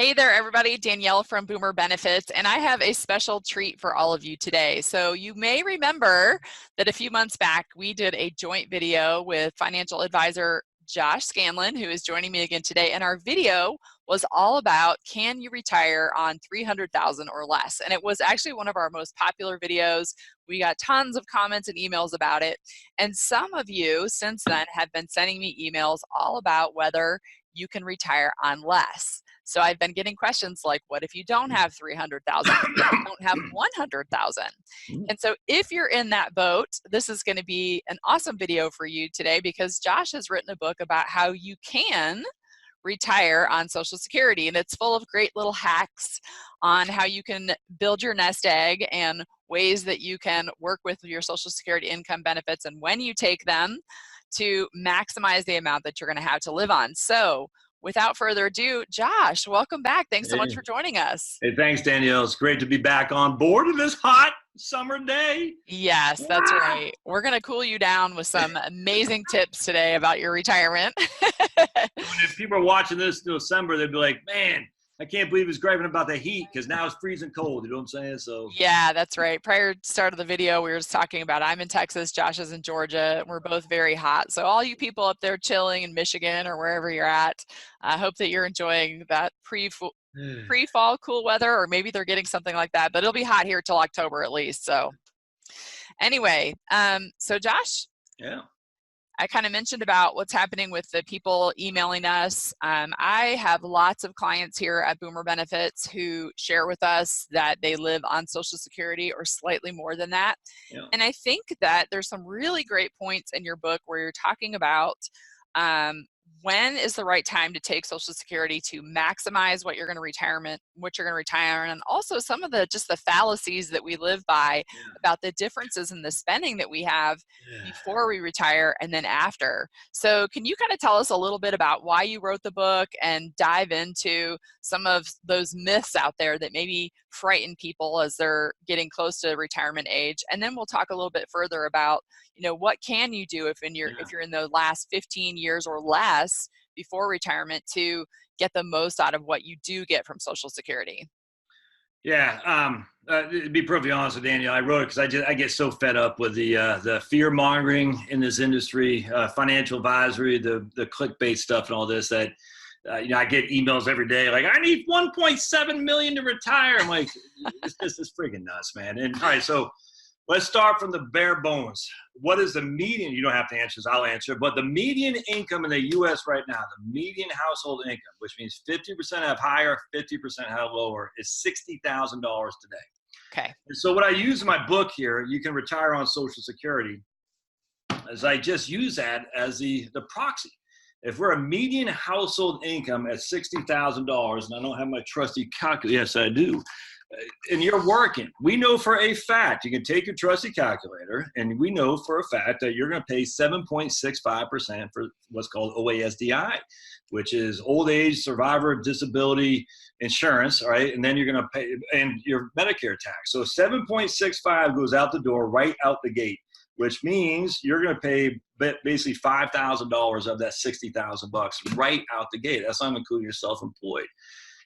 Hey there, everybody. Danielle from Boomer Benefits, and I have a special treat for all of you today. So you may remember that a few months back, we did a joint video with financial advisor Josh Scanlon, who is joining me again today. And our video was all about, can you retire on $300,000 or less? And it was actually one of our most popular videos. We got tons of comments and emails about it. And some of you since then have been sending me emails all about whether you can retire on less. So I've been getting questions like, what if you don't have 300,000? What if you don't have 100,000? And so if you're in that boat, this is going to be an awesome video for you today, because Josh has written a book about how you can retire on Social Security, and it's full of great little hacks on how you can build your nest egg and ways that you can work with your Social Security income benefits and when you take them to maximize the amount that you're going to have to live on. So without further ado, Josh, welcome back. Thanks so much for joining us. Hey, thanks, Danielle. It's great to be back on board in this hot summer day. Yes, that's right. We're going to cool you down with some amazing tips today about your retirement. If people are watching this in December, they'd be like, man, I can't believe he's griping about the heat, because now it's freezing cold. You know what I'm saying? So yeah, that's right. Prior to the start of the video, we were just talking about, I'm in Texas, Josh is in Georgia. We're both very hot. So all you people up there chilling in Michigan or wherever you're at, I hope that you're enjoying that pre-fall cool weather, or maybe they're getting something like that, but it'll be hot here till October at least. So anyway, so Josh, yeah, I kind of mentioned about what's happening with the people emailing us. I have lots of clients here at Boomer Benefits who share with us that they live on Social Security or slightly more than that. yeah. And I think that there's some really great points in your book where you're talking about when is the right time to take Social Security to maximize what you're going to retire, and also some of the fallacies that we live by about the differences in the spending that we have before we retire and then after. So can you kind of tell us a little bit about why you wrote the book and dive into some of those myths out there that maybe frighten people as they're getting close to retirement age? And then we'll talk a little bit further about, what can you do if you're in the last 15 years or less before retirement to get the most out of what you do get from Social Security? Yeah, to be perfectly honest with Danielle, I wrote it because I get so fed up with the fear mongering in this industry, financial advisory, the clickbait stuff, and all this. That I get emails every day like, I need 1.7 million to retire. I'm like, this is freaking nuts, man. And all right, so let's start from the bare bones. What is the median? You don't have to answer this, I'll answer. But the median income in the U.S. right now, the median household income, which means 50% have higher, 50% have lower, is $60,000 today. Okay. And so what I use in my book here, you can retire on Social Security, is I just use that as the proxy. If we're a median household income at $60,000, and I don't have my trusty calculator, yes, I do, and you're working, we know for a fact, you can take your trusty calculator, and we know for a fact that you're going to pay 7.65% for what's called OASDI, which is old age survivor disability insurance, all right? And then you're going to pay, and your Medicare tax. So 7.65 goes out the door, right out the gate, which means you're going to pay basically $5,000 of that $60,000 right out the gate. That's not including your self-employed.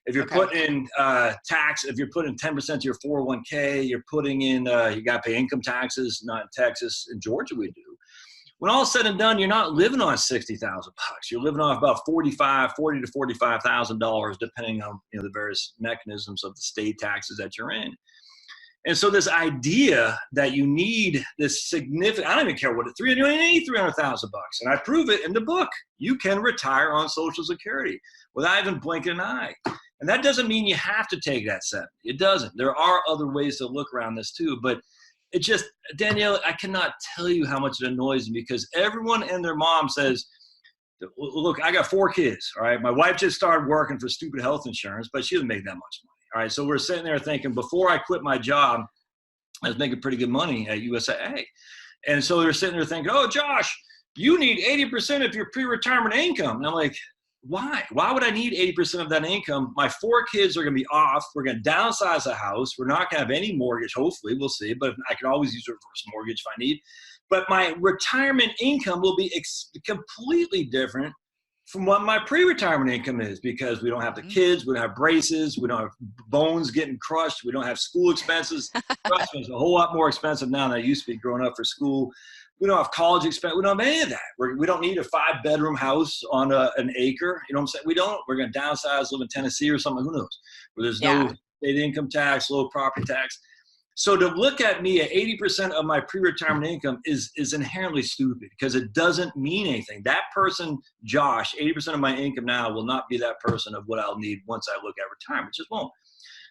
If you're putting in tax, if you're putting 10% to your 401k, you're putting in, you got to pay income taxes, not in Texas. In Georgia, we do. When all said and done, you're not living on $60,000. You're living off about $40,000 to $45,000, depending on the various mechanisms of the state taxes that you're in. And so this idea that you need this significant, I don't even care what you don't need $300,000. And I prove it in the book. You can retire on Social Security without even blinking an eye. And that doesn't mean you have to take that 70. It doesn't. There are other ways to look around this too. But it just, Danielle, I cannot tell you how much it annoys me, because everyone and their mom says, look, I got 4 kids, all right? My wife just started working for stupid health insurance, but she doesn't make that much money, all right? So we're sitting there thinking, before I quit my job, I was making pretty good money at USAA. And so they're sitting there thinking, oh, Josh, you need 80% of your pre-retirement income. And I'm like, why? Why would I need 80% of that income? My 4 kids are going to be off. We're going to downsize the house. We're not going to have any mortgage. Hopefully, we'll see. But I can always use a reverse mortgage if I need. But my retirement income will be completely different from what my pre-retirement income is, because we don't have the kids, we don't have braces, we don't have bones getting crushed, we don't have school expenses. Trust me, it's a whole lot more expensive now than it used to be growing up for school. We don't have college expense. We don't have any of that. We don't need a 5-bedroom house on an acre. You know what I'm saying? We don't. We're going to downsize, live in Tennessee or something. Who knows? Where there's no state income tax, low property tax. So to look at me at 80% of my pre-retirement income is inherently stupid, because it doesn't mean anything. That person, Josh, 80% of my income now will not be that person of what I'll need once I look at retirement. It just won't.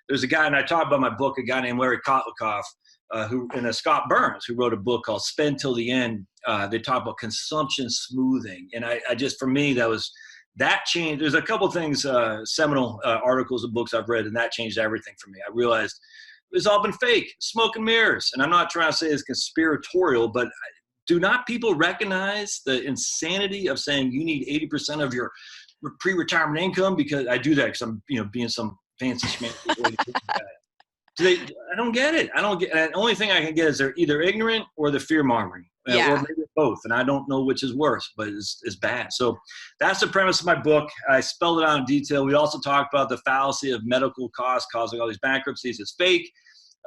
There's a guy, and I talked about my book, a guy named Larry Kotlikoff, Scott Burns, who wrote a book called Spend Till the End. They talk about consumption smoothing. And I just, for me, that changed. There's a couple things, seminal articles and books I've read, and that changed everything for me. I realized it's all been fake, smoke and mirrors. And I'm not trying to say it's conspiratorial, but do not people recognize the insanity of saying you need 80% of your pre-retirement income? Because I do that because I'm, being some fancy schmancy. I don't get it. The only thing I can get is they're either ignorant or they're fear-mongering, or maybe both. And I don't know which is worse, but it's bad. So that's the premise of my book. I spelled it out in detail. We also talked about the fallacy of medical costs causing all these bankruptcies. It's fake.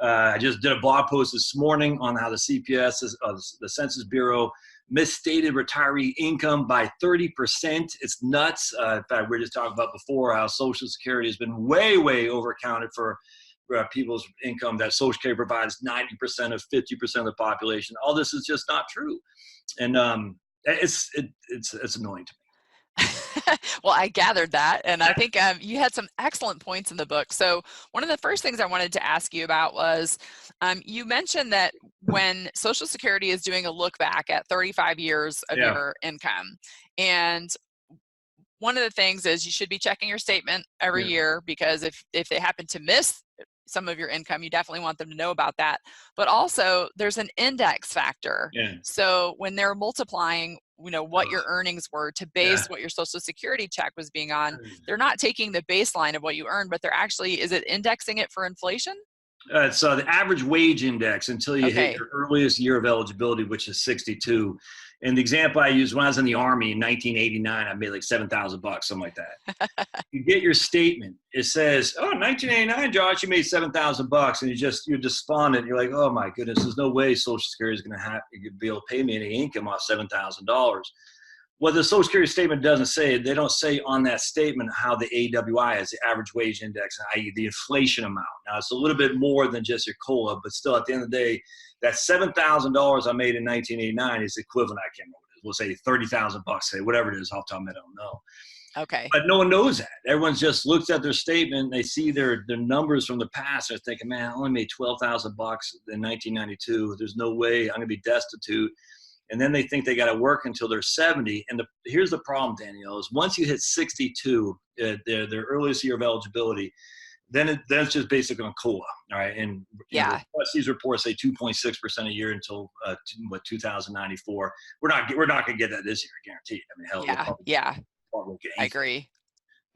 I just did a blog post this morning on how the CPS, the Census Bureau, misstated retiree income by 30%. It's nuts. In fact, we were just talking about before how Social Security has been way, way overcounted for people's income, that Social Security provides 90% of 50% of the population. All this is just not true. And it's annoying to me. Well, I gathered that, and I think you had some excellent points in the book. So one of the first things I wanted to ask you about was, you mentioned that when Social Security is doing a look back at 35 years of your income, and one of the things is you should be checking your statement every year, because if they happen to miss some of your income, you definitely want them to know about that. But also there's an index factor. So when they're multiplying, what your earnings were to base what your Social Security check was being on, they're not taking the baseline of what you earned, but they're actually, is it indexing it for inflation? So the average wage index until you hit your earliest year of eligibility, which is 62. And the example I used when I was in the Army in 1989, I made like $7,000, something like that. You get your statement. It says, "Oh, 1989, Josh, you made $7,000," and you're despondent. You're like, "Oh my goodness, there's no way Social Security is going to be able to pay me any income off $7,000." What the Social Security statement doesn't say, they don't say on that statement how the AWI is, the average wage index, i.e. the inflation amount. Now, it's a little bit more than just your COLA, but still at the end of the day, that $7,000 I made in 1989 is equivalent, I can't remember what it is. We'll say $30,000, say whatever it is, off the top of my head, I don't know. Okay. But no one knows that. Everyone just looks at their statement, they see their numbers from the past, they're thinking, man, I only made $12,000 in 1992. There's no way I'm going to be destitute. And then they think they got to work until they're 70. And here's the problem, Danielle, is once you hit 62, their earliest year of eligibility, then it's just basically on COLA, all right? And these reports say 2.6% a year until 2094. We're not going to get that this year, guaranteed. I mean, hell, probably won't get anything. I agree.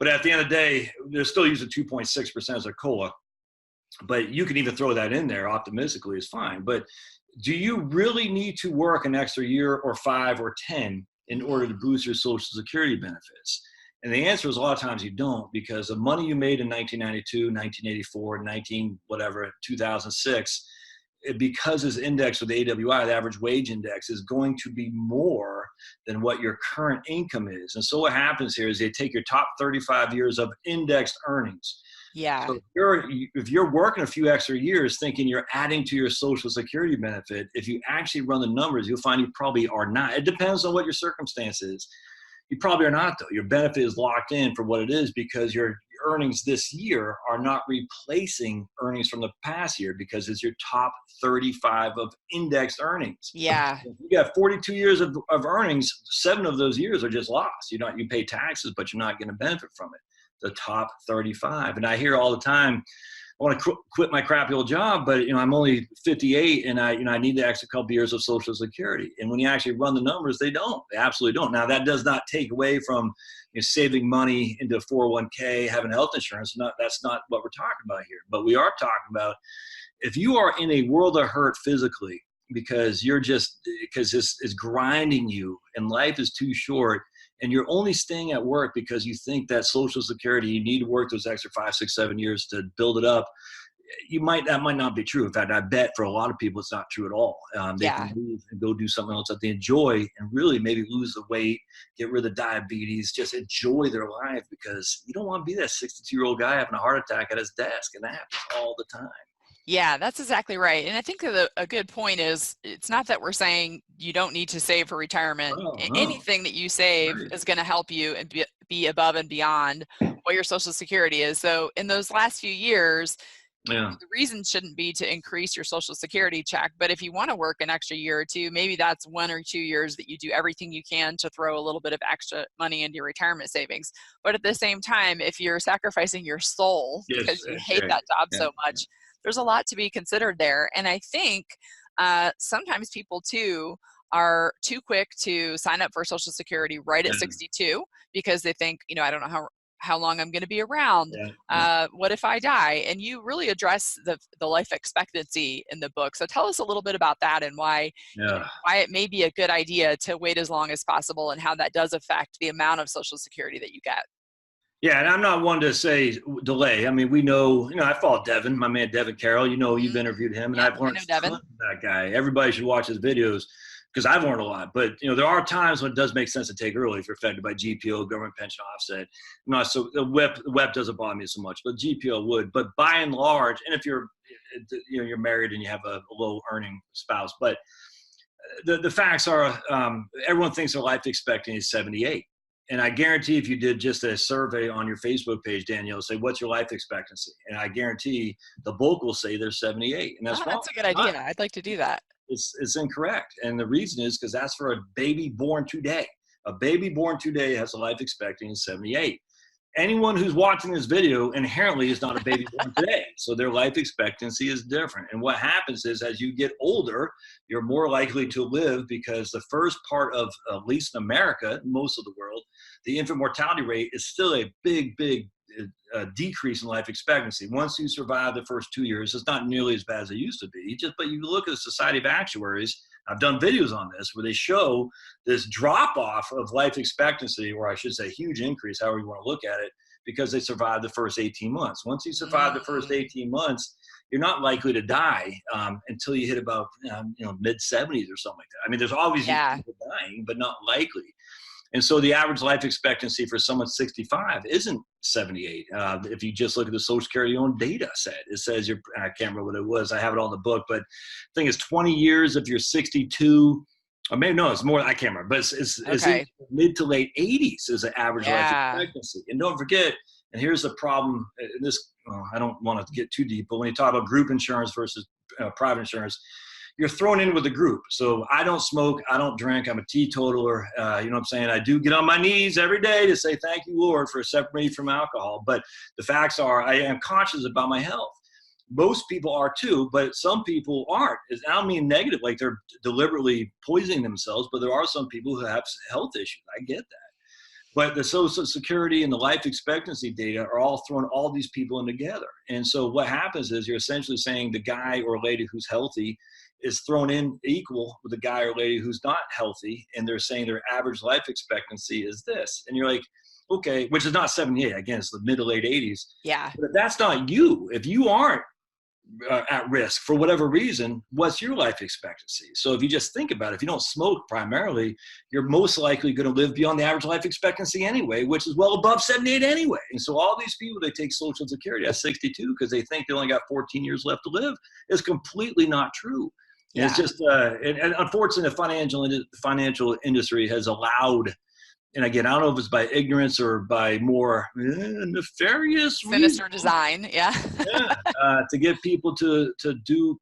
But at the end of the day, they're still using 2.6% as a COLA. But you can even throw that in there optimistically, is fine. But do you really need to work an extra year or 5 or 10 in order to boost your Social Security benefits? And the answer is a lot of times you don't, because the money you made in 1992, 1984, 2006, because it's indexed with the AWI, the average wage index, is going to be more than what your current income is. And so what happens here is they take your top 35 years of indexed earnings. Yeah. So if you're working a few extra years thinking you're adding to your Social Security benefit, if you actually run the numbers, you'll find you probably are not. It depends on what your circumstance is. You probably are not, though. Your benefit is locked in for what it is, because your earnings this year are not replacing earnings from the past year, because it's your top 35 of indexed earnings. Yeah. If you got 42 years of earnings, 7 of those years are just lost. You pay taxes, but you're not going to benefit from it. The top 35. And I hear all the time, I want to quit my crappy old job, but I'm only 58 and I need the extra couple years of Social Security. And when you actually run the numbers, they don't. They absolutely don't. Now that does not take away from saving money into 401k, having health insurance. That's not what we're talking about here. But we are talking about if you are in a world of hurt physically because it's grinding you and life is too short, and you're only staying at work because you think that Social Security, you need to work those extra 5, 6, 7 years to build it up, that might not be true. In fact, I bet for a lot of people it's not true at all. They Yeah. can move and go do something else that they enjoy and really maybe lose the weight, get rid of diabetes, just enjoy their life, because you don't want to be that 62-year-old guy having a heart attack at his desk, and that happens all the time. Yeah, that's exactly right. And I think that a good point is, it's not that we're saying you don't need to save for retirement. Oh, no. Anything that you save Right. is going to help you and be above and beyond what your Social Security is. So in those last few years, Yeah. the reason shouldn't be to increase your Social Security check, but if you want to work an extra year or two, maybe that's 1 or 2 years that you do everything you can to throw a little bit of extra money into your retirement savings. But at the same time, if you're sacrificing your soul Yes, because you that's hate right. that job Yeah. so much, there's a lot to be considered there. And I think sometimes people too are too quick to sign up for Social Security right at Yeah. 62 because they think, I don't know how long I'm going to be around. Yeah. Yeah. What if I die? And you really address the life expectancy in the book. So tell us a little bit about that, and why, Yeah. why it may be a good idea to wait as long as possible, and how that does affect the amount of Social Security that you get. Yeah, and I'm not one to say delay. I mean, we know, I follow Devin, my man Devin Carroll. You've Mhm. interviewed him, and Yep, I've I learned know a ton Devin. from that guy. Everybody should watch his videos because I've learned a lot. But there are times when it does make sense to take early if you're affected by GPO, government pension offset. Not so the WEP doesn't bother me so much, but GPO would. But by and large, and if you're you're married and you have a low earning spouse, but the facts are, everyone thinks their life expectancy is 78. And I guarantee if you did just a survey on your Facebook page, Danielle, say, what's your life expectancy? And I guarantee the bulk will say they're 78. And that's Oh, wrong. that's a good It's not. idea. I'd like to do that. It's incorrect. And the reason is because that's for a baby born today. A baby born today has a life expectancy of 78. Anyone who's watching this video inherently is not a baby born today. So their life expectancy is different. And what happens is, as you get older, you're more likely to live, because the first part of, at least in America, most of the world, the infant mortality rate is still a big, big decrease in life expectancy. Once you survive the first 2 years, it's not nearly as bad as it used to be. But you look at the Society of Actuaries, I've done videos on this where they show this drop off of life expectancy, or I should say huge increase, however you want to look at it, because they survived the first 18 months. Once you survive the first 18 months, you're not likely to die until you hit about mid 70s or something like that. I mean, there's always Yeah. people dying, but not likely. And so the average life expectancy for someone 65 isn't 78. If you just look at the Social Security own data set, it says I can't remember what it was. I have it on the book, but I think it's 20 years if you're 62, or maybe no, it's more. I can't remember, but it's in Okay. mid to late 80s is the average life Yeah. expectancy. And don't forget, and here's the problem. I don't want to get too deep, but when you talk about group insurance versus private insurance, you're thrown in with a group. So I don't smoke, I don't drink, I'm a teetotaler. You know what I'm saying? I do get on my knees every day to say, thank you, Lord, for separating me from alcohol. But the facts are, I am conscious about my health. Most people are too, but some people aren't. I don't mean negative, like they're deliberately poisoning themselves, but there are some people who have health issues. I get that. But the Social Security and the life expectancy data are all throwing all these people in together. And so what happens is you're essentially saying the guy or lady who's healthy is thrown in equal with the guy or lady who's not healthy. And they're saying their average life expectancy is this. And you're like, okay, which is not 78. Again, it's the mid to late 80s. Yeah. But if that's not you, if you aren't at risk for whatever reason, what's your life expectancy? So if you just think about it, if you don't smoke primarily, you're most likely going to live beyond the average life expectancy anyway, which is well above 78 anyway. And so all these people, they take Social Security at 62 because they think they only got 14 years left to live, is completely not true. And it's Yeah. just, and unfortunately, the financial industry has allowed, and again, I don't know if it's by ignorance or by more nefarious reasons, Sinister design. Yeah. yeah, to get people to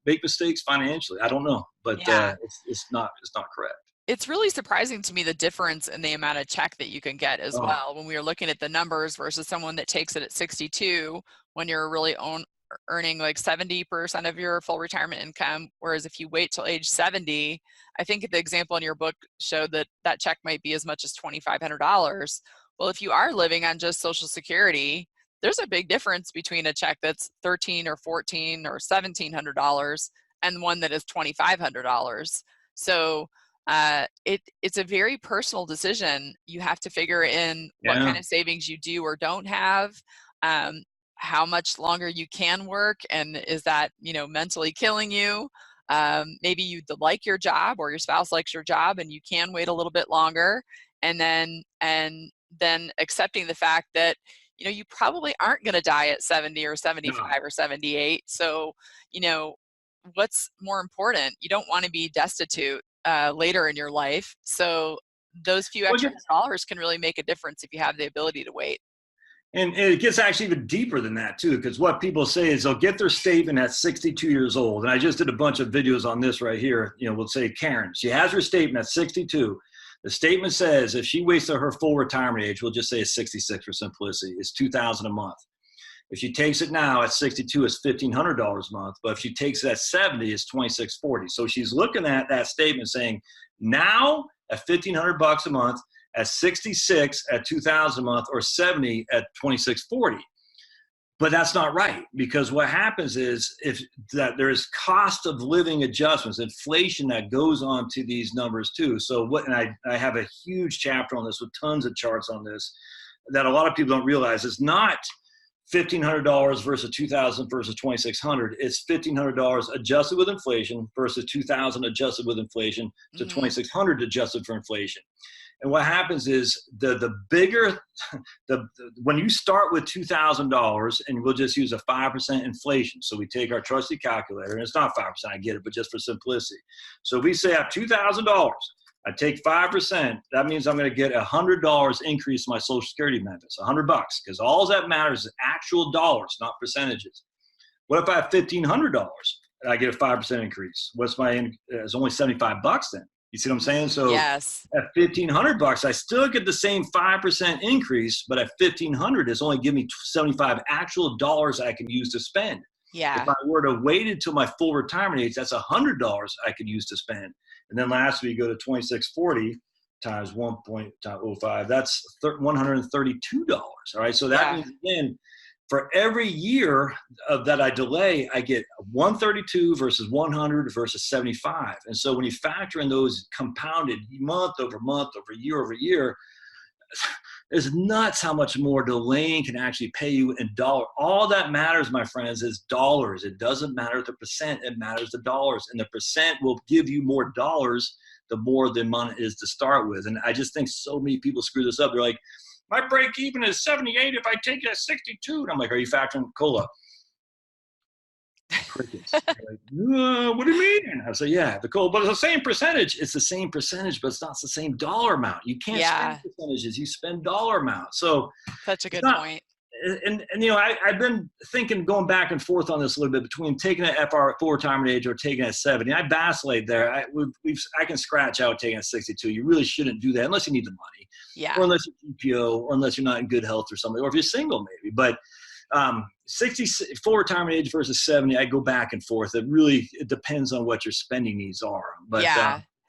make mistakes financially. I don't know, but Yeah. it's not correct. It's really surprising to me the difference in the amount of check that you can get as Oh, well when we are looking at the numbers versus someone that takes it at 62 when you're really earning like 70% of your full retirement income. Whereas if you wait till age 70, I think the example in your book showed that that check might be as much as $2,500. Well, if you are living on just Social Security, there's a big difference between a check that's $1,300 or $1,400 or $1,700 and one that is $2,500. So It's a very personal decision. You have to figure in what Yeah. kind of savings you do or don't have, um, how much longer you can work, and is that, mentally killing you? Maybe you like your job, or your spouse likes your job and you can wait a little bit longer, and then accepting the fact that you probably aren't going to die at 70 or No. 75 or 78. So you know what's more important? You don't want to be destitute later in your life. So those few Well, extra dollars can really make a difference if you have the ability to wait. and it gets actually even deeper than that too, because what people say is they'll get their statement at 62 years old. And I just did a bunch of videos on this right here. We'll say Karen, she has her statement at 62. The statement says if she waits till her full retirement age, we'll just say it's 66 for simplicity, it's $2,000 a month. If she takes it now at 62, it's $1,500 a month. But if she takes it at 70, it's $2,640. So she's looking at that statement saying, now at $1,500 a month, at 66 at 2,000 a month, or 70 at 2,640. But that's not right, because what happens is if that there is cost of living adjustments, inflation that goes on to these numbers too. So and I have a huge chapter on this with tons of charts on this that a lot of people don't realize. It's not $1,500 versus 2,000 versus 2,600. It's $1,500 adjusted with inflation versus 2,000 adjusted with inflation to 2,600 adjusted for inflation. And what happens is the bigger when you start with $2,000, and we'll just use a 5% inflation. So we take our trusty calculator, and it's not 5%, I get it, but just for simplicity. So we say I have $2,000. I take 5%. That means I'm going to get $100 increase in my Social Security benefits, $100, because all that matters is actual dollars, not percentages. What if I have $1,500 and I get a 5% increase? It's only $75 then. You see what I'm saying? So yes. At $1,500, I still get the same 5% increase, but at $1,500, it's only giving me 75 actual dollars I can use to spend. Yeah. If I were to wait until my full retirement age, that's $100 I could use to spend. And then lastly, you go to 2,640 times 1.05. That's $132. All right. So that means, again, for every year that I delay, I get 132 versus 100 versus 75. And so when you factor in those compounded month over month over year, it's nuts how much more delaying can actually pay you in dollar. All that matters, my friends, is dollars. It doesn't matter the percent. It matters the dollars. And the percent will give you more dollars the more the money is to start with. And I just think so many people screw this up. They're like, my break even is 78 if I take it at 62. And I'm like, are you factoring COLA? Crickets. Like, what do you mean? I say, yeah, the COLA, but it's the same percentage. It's the same percentage, but it's not the same dollar amount. You can't spend percentages. You spend dollar amount. So such a good point. And I've been thinking, going back and forth on this a little bit between taking it at full retirement age or taking it at 70. I vacillate there. I can scratch out taking it at 62. You really shouldn't do that unless you need the money. Yeah. Or unless you're PPO, or unless you're not in good health or something, or if you're single maybe. But 60 full retirement age versus 70, I go back and forth. It depends on what your spending needs are. But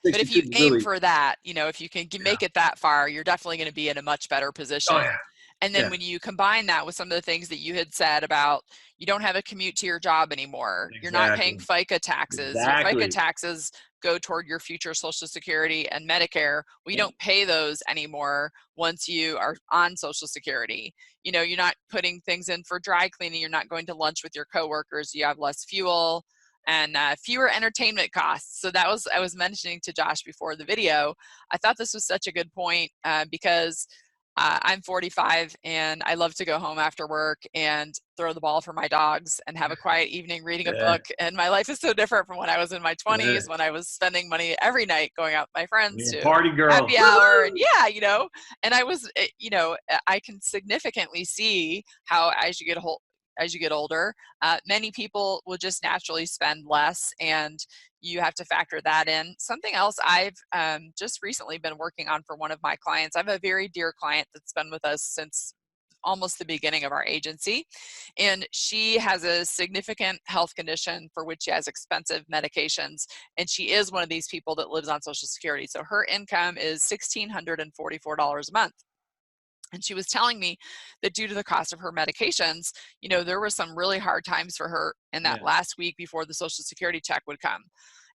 but if you aim for that, if you can make it that far, you're definitely going to be in a much better position. Oh, yeah. And then when you combine that with some of the things that you had said about you don't have a commute to your job anymore, you're not paying FICA taxes. Your FICA taxes go toward your future Social Security and Medicare. We don't pay those anymore once you are on Social Security. You're not putting things in for dry cleaning. You're not going to lunch with your coworkers. You have less fuel and fewer entertainment costs. So I was mentioning to Josh before the video, I thought this was such a good point because I'm 45 and I love to go home after work and throw the ball for my dogs and have a quiet evening reading a book. And my life is so different from when I was in my 20s, when I was spending money every night going out with my friends to party girl, happy hour. And and I was, I can significantly see how as you get older, many people will just naturally spend less, and you have to factor that in. Something else I've just recently been working on for one of my clients. I have a very dear client that's been with us since almost the beginning of our agency, and she has a significant health condition for which she has expensive medications, and she is one of these people that lives on Social Security. So her income is $1,644 a month. And she was telling me that due to the cost of her medications, there were some really hard times for her in that last week before the Social Security check would come.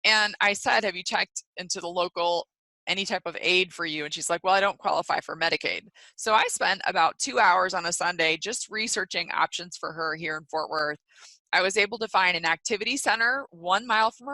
And I said, have you checked into the local, any type of aid for you? And she's like, well, I don't qualify for Medicaid. So I spent about 2 hours on a Sunday just researching options for her here in Fort Worth. I was able to find an activity center 1 mile from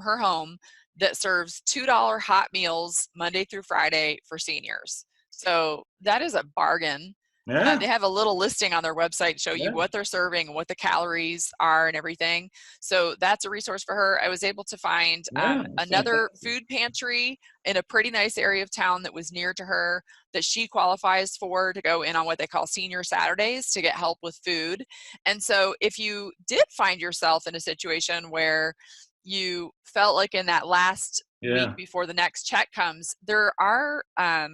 her home that serves $2 hot meals Monday through Friday for seniors. So that is a bargain. Yeah. They have a little listing on their website to show you Yeah. what they're serving and what the calories are and everything. So that's a resource for her. I was able to find Yeah. another food pantry in a pretty nice area of town that was near to her that she qualifies for to go in on what they call Senior Saturdays to get help with food. And so if you did find yourself in a situation where you felt like in that last week Yeah. before the next check comes, there are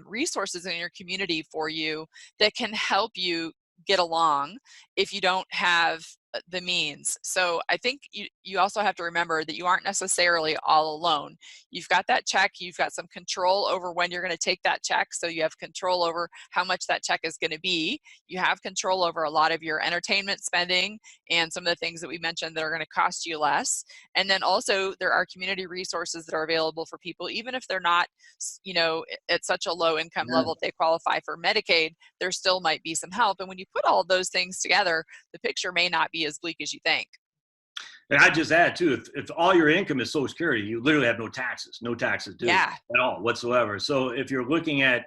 resources in your community for you that can help you get along if you don't have the means. So I think you also have to remember that you aren't necessarily all alone. You've got that check, you've got some control over when you're going to take that check, so you have control over how much that check is going to be. You have control over a lot of your entertainment spending and some of the things that we mentioned that are going to cost you less. And then also there are community resources that are available for people, even if they're not, at such a low income Yeah. level, if they qualify for Medicaid, there still might be some help. And when you put all of those things together, the picture may not be as bleak as you think. And I just add too, if all your income is Social Security, you literally have no taxes due Yeah. at all whatsoever. So if you're looking at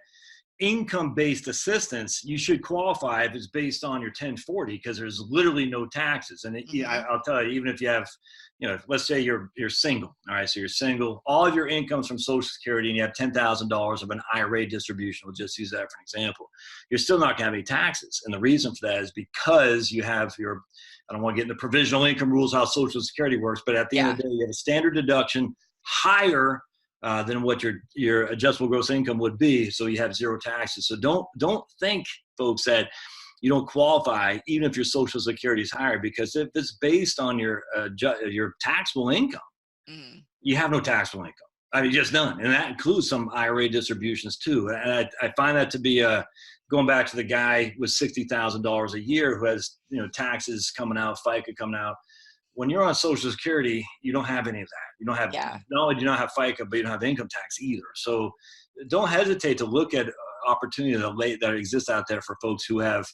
income-based assistance, you should qualify if it's based on your 1040 because there's literally no taxes. And I'll tell you, even if you have, let's say you're single, all right, so you're single, all of your income's from Social Security and you have $10,000 of an IRA distribution, we'll just use that for an example, you're still not gonna have any taxes. And the reason for that is because you have I don't want to get into provisional income rules, how Social Security works, but at the end of the day, you have a standard deduction higher than what your adjustable gross income would be, so you have zero taxes. So don't think, folks, that you don't qualify even if your Social Security is higher, because if it's based on your taxable income, you have no taxable income. I mean, just none, and that includes some IRA distributions too. And I find that to be going back to the guy with $60,000 a year who has taxes coming out, FICA coming out. When you're on Social Security, you don't have any of that. You don't have, not only do you not have FICA, but you don't have income tax either. So don't hesitate to look at opportunity that exists out there for folks who have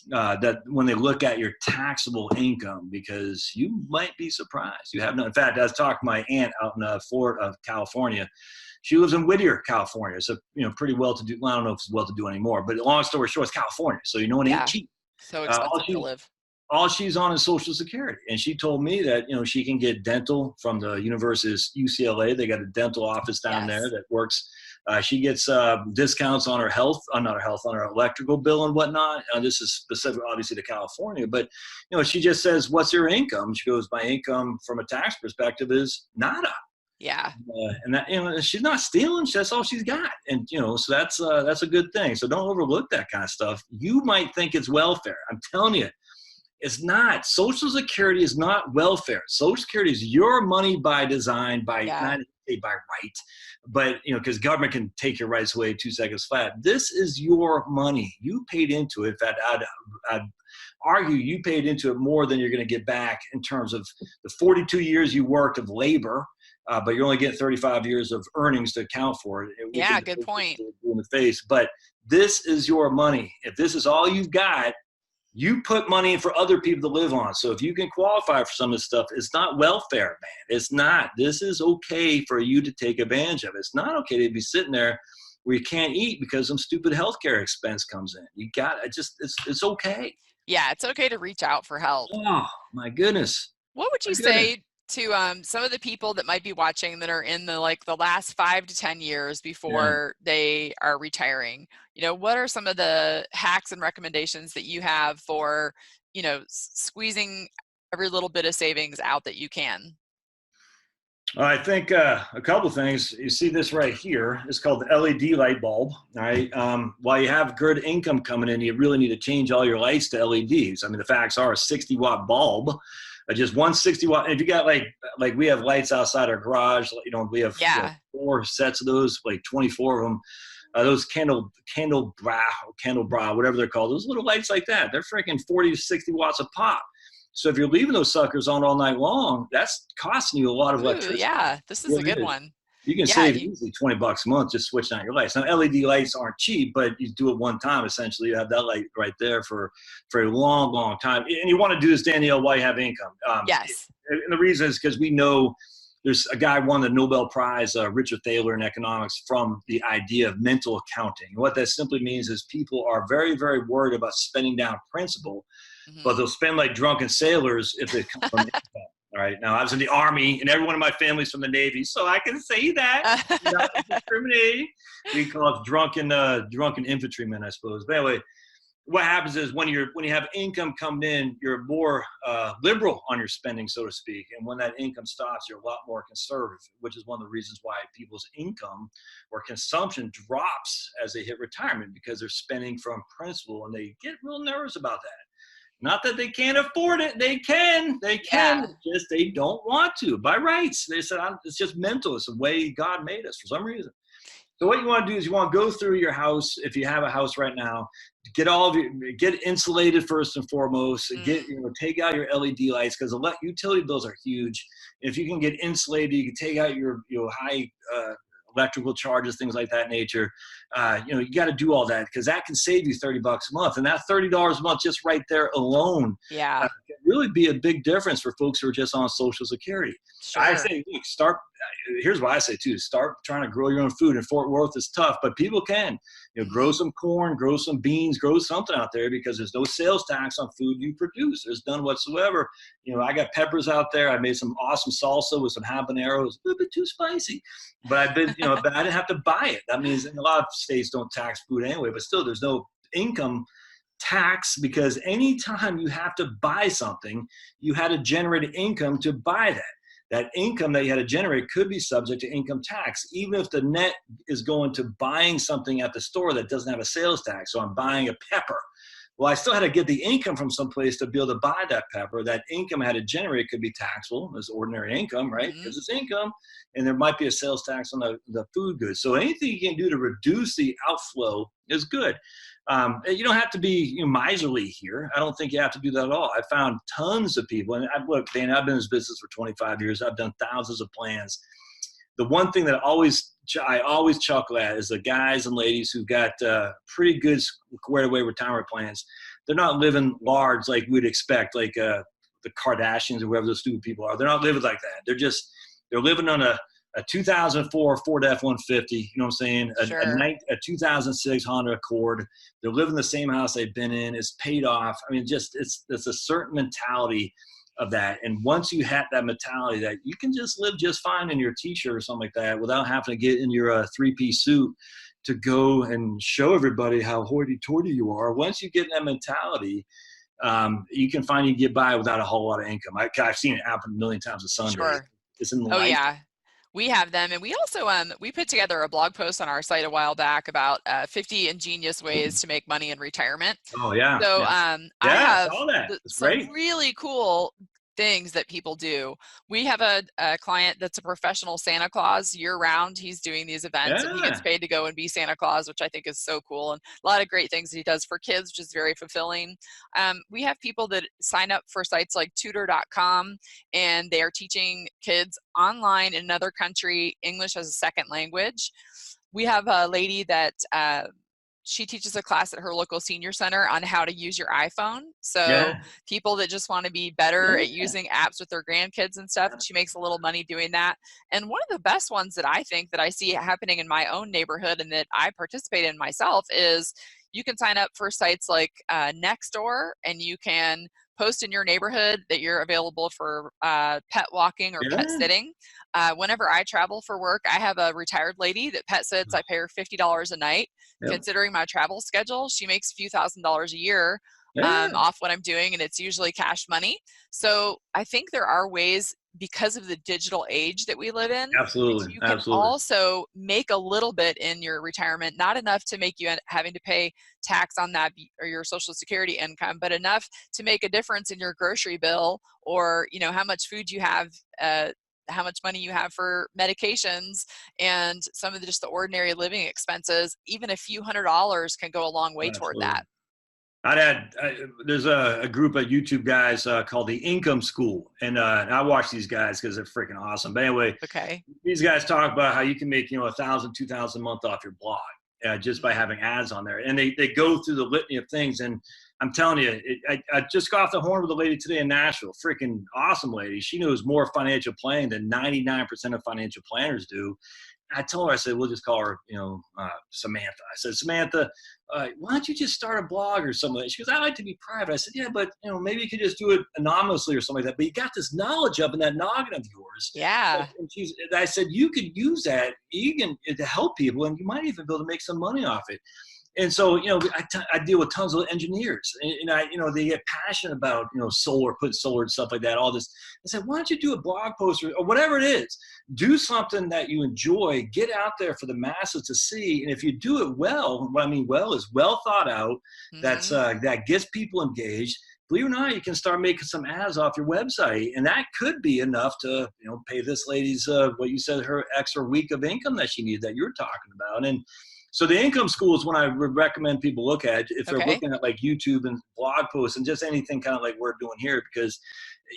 that when they look at your taxable income, because you might be surprised. You have no. In fact, I was talking to my aunt out in Florida, California. She lives in Whittier, California. So pretty well-to-do. Well, I don't know if it's well-to-do anymore, but long story short, it's California. So it ain't cheap. So expensive to live. All she's on is Social Security. And she told me that, she can get dental from the University of UCLA. They got a dental office down there that works. She gets discounts on her on her electrical bill and whatnot. This is specific, obviously, to California. But, she just says, what's your income? She goes, my income from a tax perspective is nada. Yeah. And that, she's not stealing. That's all she's got. And, so that's a good thing. So don't overlook that kind of stuff. You might think it's welfare. I'm telling you. It's not. Social Security is not welfare. Social Security is your money by design, not by right, but because government can take your rights away 2 seconds flat. This is your money. You paid into it. In fact, I'd argue you paid into it more than you're going to get back in terms of the 42 years you worked of labor, but you're only getting 35 years of earnings to account for it. Yeah, good point. In the face, but this is your money. If this is all you've got, you put money in for other people to live on. So if you can qualify for some of this stuff, it's not welfare, man. It's not. This is okay for you to take advantage of. It's not okay to be sitting there where you can't eat because some stupid healthcare expense comes in. You got it. It's okay. Yeah, it's okay to reach out for help. Oh, my goodness. What would you say to some of the people that might be watching that are in the last 5 to 10 years before they are retiring? What are some of the hacks and recommendations that you have for, squeezing every little bit of savings out that you can? I think a couple things. You see this right here. It's called the LED light bulb. All right. While you have good income coming in, you really need to change all your lights to LEDs. I mean, the facts are a 60-watt bulb, just one 60-watt. If you got like we have lights outside our garage, we have 4 sets of those, like 24 of them. those candle bra, whatever they're called, those little lights like that, they're freaking 40 to 60 watts a pop. So if you're leaving those suckers on all night long, that's costing you a lot of Ooh, electricity. yeah, this It is a really good is. one. You can Yeah, save easily $20 a month just switching out your lights. Now, LED lights aren't cheap, but you do it one time, essentially. You have that light right there for a long, long time. And you want to do this, Danielle, while you have income. yes. And the reason is because we know there's a guy won the Nobel Prize, Richard Thaler, in economics, from the idea of mental accounting. And what that simply means is people are very, very worried about spending down principal, but Hmm. they'll spend like drunken sailors if they come from income. All right. Now, I was in the Army, and everyone in my family's from the Navy, so I can say that without discriminating. We call it drunken infantrymen, I suppose. But anyway, what happens is when you have income coming in, you're more liberal on your spending, so to speak. And when that income stops, you're a lot more conservative, which is one of the reasons why people's income or consumption drops as they hit retirement, because they're spending from principal, and they get real nervous about that. Not that they can't afford it. They can. Yeah. Just they don't want to by rights. They said it's just mental. It's the way God made us for some reason. So what you want to do is you want to go through your house. If you have a house right now, get insulated first and foremost. Mm, Take out your LED lights, because the utility bills are huge. If you can get insulated, you can take out your high electrical charges, things like that nature. You got to do all that, because that can save you $30 a month, and that $30 a month just right there alone yeah, can really be a big difference for folks who are just on Social Security. I sure. say, look, start. Here's what I say too: start trying to grow your own food. In Fort Worth, it's tough, but people can. Grow Hmm. some corn, grow some beans, grow something out there, because there's no sales tax on food you produce. There's none whatsoever. I got peppers out there. I made some awesome salsa with some habaneros, a little bit too spicy, but but I didn't have to buy it. That means in a lot of states don't tax food anyway, but still, there's no income tax, because anytime you have to buy something, you had to generate income to buy that. That income that you had to generate could be subject to income tax, even if the net is going to buying something at the store that doesn't have a sales tax. So I'm buying a pepper. Well, I still had to get the income from someplace to be able to buy that pepper. That income I had to generate could be taxable as ordinary income, right? Hmm. Because it's income, and there might be a sales tax on the food goods. So anything you can do to reduce the outflow is good. You don't have to be miserly here. I don't think you have to do that at all. I found tons of people, and look, Dan, I've been in this business for 25 years. I've done thousands of plans. The one thing that I always chuckle at is the guys and ladies who got pretty good squared away retirement plans. They're not living large like we'd expect, like the Kardashians or whoever those stupid people are. They're not living like that. They're living on a 2004 Ford F-150, you know what I'm saying? Sure. A 2006 Honda Accord. They're living the same house they've been in. It's paid off. I mean, it's a certain mentality of that. And once you have that mentality that you can just live just fine in your t-shirt or something like that without having to get in your three-piece suit to go and show everybody how hoity-toity you are. Once you get that mentality, you can find you get by without a whole lot of income. I've seen it happen a million times a Sunday. Sure. It's in the Oh life. yeah. We have them, and we also we put together a blog post on our site a while back about 50 ingenious ways to make money in retirement. Oh yeah, So yeah, I yeah. I have saw that. It's some great. really cool things that people do. We have a client that's a professional Santa Claus year round. He's doing these events, and he gets Yeah, paid to go and be Santa Claus, which I think is so cool, and a lot of great things that he does for kids, which is very fulfilling. We have people that sign up for sites like tutor.com, and they are teaching kids online in another country English as a second language. We have a lady that she teaches a class at her local senior center on how to use your iPhone. So yeah, people that just want to be better at yeah. using apps with their grandkids and stuff, and she makes a little money doing that. And one of the best ones that I think that I see happening in my own neighborhood and that I participate in myself is you can sign up for sites like Nextdoor, and you can post in your neighborhood that you're available for pet walking or pet Yeah. sitting. Whenever I travel for work, I have a retired lady that pet sits. I pay her $50 a night. Yep. Considering my travel schedule, she makes a few $1,000s a year Yeah. off what I'm doing, and it's usually cash money. So I think there are ways, because of the digital age that we live in, that Absolutely. you can Absolutely. also make a little bit in your retirement, not enough to make you having to pay tax on that or your Social Security income, but enough to make a difference in your grocery bill, or how much food you have how much money you have for medications and some of just the ordinary living expenses. Even a few $100s can go a long way toward Absolutely. that. There's a group of YouTube guys called the Income School, and I watch these guys because they're freaking awesome. But anyway, Okay. these guys talk about how you can make, you know, $1,000, $2,000 a month off your blog just by Mm-hmm. having ads on there, and they go through the litany of things. And I'm telling you, I just got off the horn with a lady today in Nashville, freaking awesome lady. She knows more financial planning than 99% of financial planners do. I told her, I said, we'll just call her, you know, Samantha. I said, Samantha, why don't you just start a blog or something? She goes, I like to be private. I said, yeah, but, you know, maybe you could just do it anonymously or something like that. But you got this knowledge up in that noggin of yours. Yeah. And I said, you could use that even to help people, and you might even be able to make some money off it. And so, you know, I deal with tons of engineers, and you know, they get passionate about, you know, solar, putting solar and stuff like that, all this. I said, why don't you do a blog post or whatever it is? Do something that you enjoy, get out there for the masses to see. And if you do it well, what I mean well is well thought out, Mm-hmm. that gets people engaged. Believe it or not, you can start making some ads off your website, and that could be enough to, you know, pay this lady's, what you said, her extra week of income that she needed that you're talking about. And so the Income School is one I would recommend people look at if they're Okay. looking at like YouTube and blog posts and just anything kind of like we're doing here, because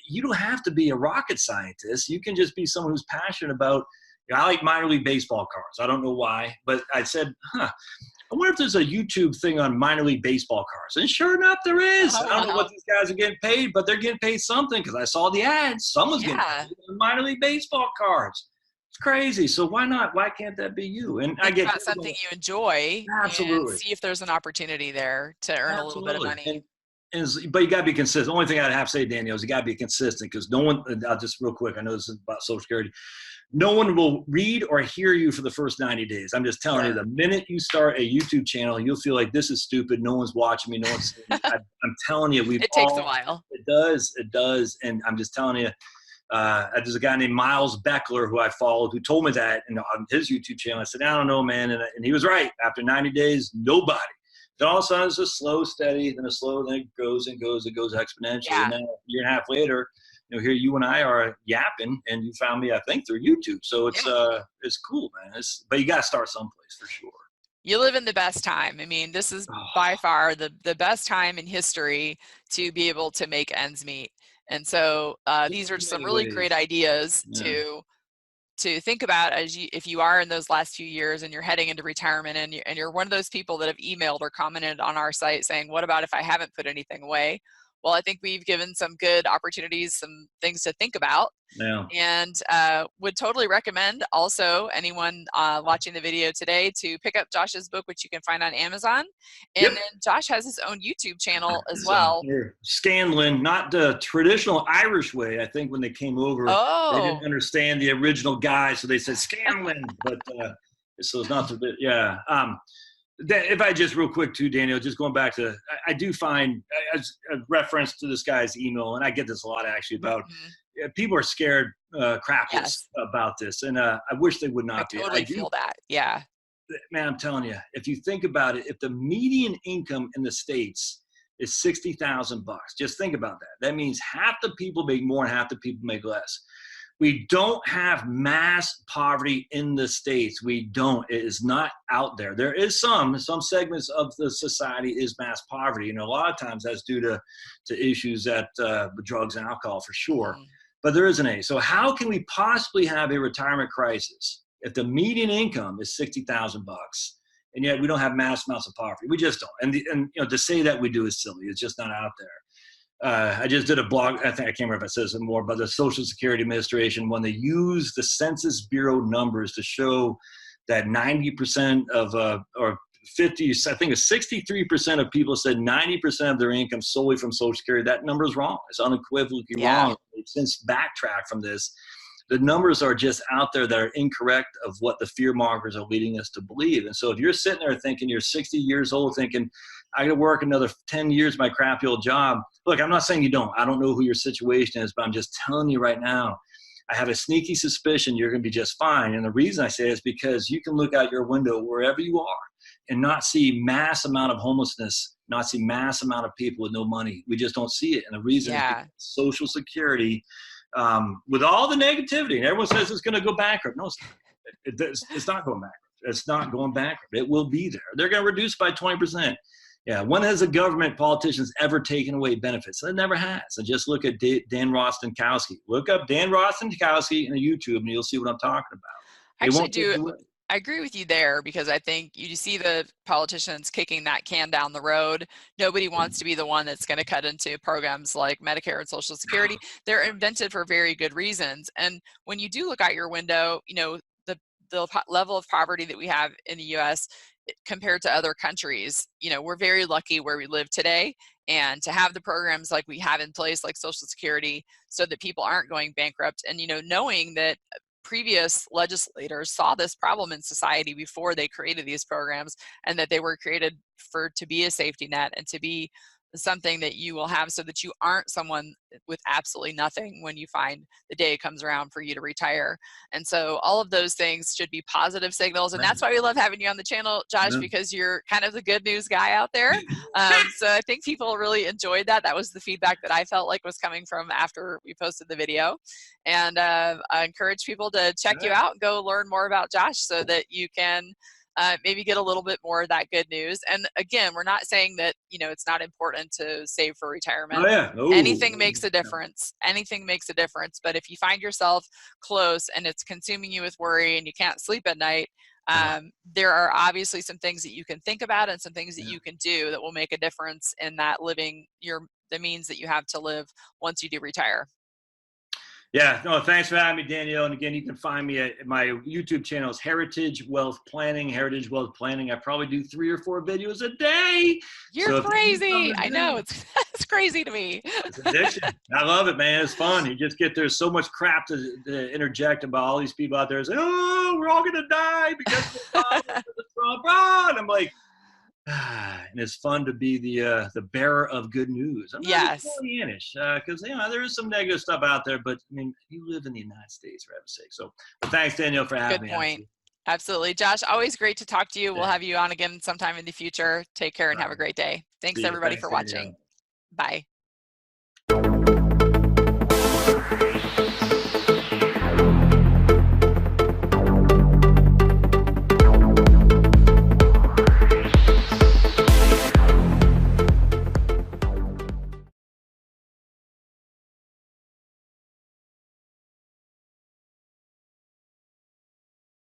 you don't have to be a rocket scientist. You can just be someone who's passionate about, you know, I like minor league baseball cards. I don't know why, but I said, I wonder if there's a YouTube thing on minor league baseball cards. And sure enough, there is. Oh, I don't know wow. what these guys are getting paid, but they're getting paid something because I saw the ads. Someone's getting Yeah. paid on minor league baseball cards. It's crazy. So why not? Why can't that be you? And I Think get about something you enjoy and absolutely. see if there's an opportunity there to earn a little bit of Absolutely. money. But you got to be consistent. The only thing I'd have to say, Danielle, is you got to be consistent, because no one, I'll just real quick, I know this is about Social Security. No one will read or hear you for the first 90 days. I'm just telling you, Sure. the minute you start a YouTube channel, you'll feel like this is stupid. No one's watching me. No one's seeing me. I'm telling you, It takes a while. it does. And I'm just telling you, there's a guy named Miles Beckler who I followed who told me that, and on his YouTube channel. I said, I don't know, man. And he was right. After 90 days, nobody. Then all of a sudden it's a slow, steady, then a slow, then it goes and goes, it goes exponentially. Yeah. And then a year and a half later, you know, here you and I are yapping, and you found me, I think, through YouTube. So it's cool, man. But you got to start someplace for sure. You live in the best time. I mean, this is by far the best time in history to be able to make ends meet. And so these are just some really great ideas to think about as if you are in those last few years and you're heading into retirement, and you're one of those people that have emailed or commented on our site saying, what about if I haven't put anything away? Well, I think we've given some good opportunities, some things to think about. Yeah. And would totally recommend also anyone watching the video today to pick up Josh's book, which you can find on Amazon. And then Josh has his own YouTube channel as well. Scanlon, not the traditional Irish way. I think when they came over, they didn't understand the original guy, so they said Scanlon. But so it's not the if I just real quick too, Daniel, just going back to, I do find as a reference to this guy's email, and I get this a lot actually about people are scared crapless about this, and I wish they would not be. I totally feel that. Yeah. Man, I'm telling you, if you think about it, if the median income in the States is $60,000, just think about that. That means half the people make more and half the people make less. We don't have mass poverty in the States. We don't. It is not out there. There is some segments of the society is mass poverty. And a lot of times that's due to issues that drugs and alcohol for sure. But there isn't any. So how can we possibly have a retirement crisis if the median income is $60,000 and yet we don't have mass amounts of poverty? We just don't. And you know, to say that we do is silly. It's just not out there. I just did a blog, I think, I can't remember if it says it more, but the Social Security Administration, when they use the Census Bureau numbers to show that 90% of, or 50, I think it's 63% of people said 90% of their income solely from Social Security. That number is wrong. It's unequivocally wrong. They've since backtracked from this. The numbers are just out there that are incorrect of what the fear mongers are leading us to believe. And so if you're sitting there thinking you're 60 years old thinking, I got to work another 10 years my crappy old job. Look, I'm not saying you don't. I don't know who your situation is, but I'm just telling you right now, I have a sneaky suspicion you're going to be just fine. And the reason I say it is because you can look out your window wherever you are and not see mass amount of homelessness, not see mass amount of people with no money. We just don't see it. And the reason is Social Security with all the negativity, and everyone says it's going to go bankrupt. No, it's not going bankrupt. It's not going bankrupt. It will be there. They're going to reduce by 20%. Yeah. When has a government politicians ever taken away benefits? It never has. And just look at Dan Rostenkowski. Look up Dan Rostenkowski in YouTube, and you'll see what I'm talking about. I actually do. I agree with you there, because I think you see the politicians kicking that can down the road. Nobody wants to be the one that's going to cut into programs like Medicare and Social Security. They're invented for very good reasons. And when you do look out your window, you know, the level of poverty that we have in the US compared to other countries, you know, we're very lucky where we live today. And to have the programs like we have in place, like Social Security, so that people aren't going bankrupt. And, you know, knowing that previous legislators saw this problem in society before they created these programs, and that they were created to be a safety net and to be something that you will have so that you aren't someone with absolutely nothing when you find the day comes around for you to retire. And so all of those things should be positive signals. And that's why we love having you on the channel, Josh, because you're kind of the good news guy out there. So I think people really enjoyed that. That was the feedback that I felt like was coming from after we posted the video. And I encourage people to check you out and go learn more about Josh so that you can maybe get a little bit more of that good news. And again, we're not saying that, you know, it's not important to save for retirement. Anything makes a difference. Anything makes a difference. But if you find yourself close and it's consuming you with worry and you can't sleep at night, there are obviously some things that you can think about and some things that you can do that will make a difference in that living the means that you have to live once you do retire. Yeah, no, thanks for having me, Danielle. And again, you can find me at my YouTube channel is Heritage Wealth Planning. Heritage Wealth Planning. I probably do 3 or 4 videos a day. You're crazy. I know, it's crazy to me. It's addiction. I love it, man. It's fun. You just there's so much crap to interject about all these people out there saying, "Oh, we're all gonna die because of Trump." And I'm like, and it's fun to be the bearer of good news. I'm not Pollyannish, because you know there is some negative stuff out there, but I mean you live in the United States, for heaven's sake. So thanks, Danielle, for having me. Good point. Absolutely, Josh. Always great to talk to you. We'll have you on again sometime in the future. Take care and have a great day. Thanks everybody for watching. Bye.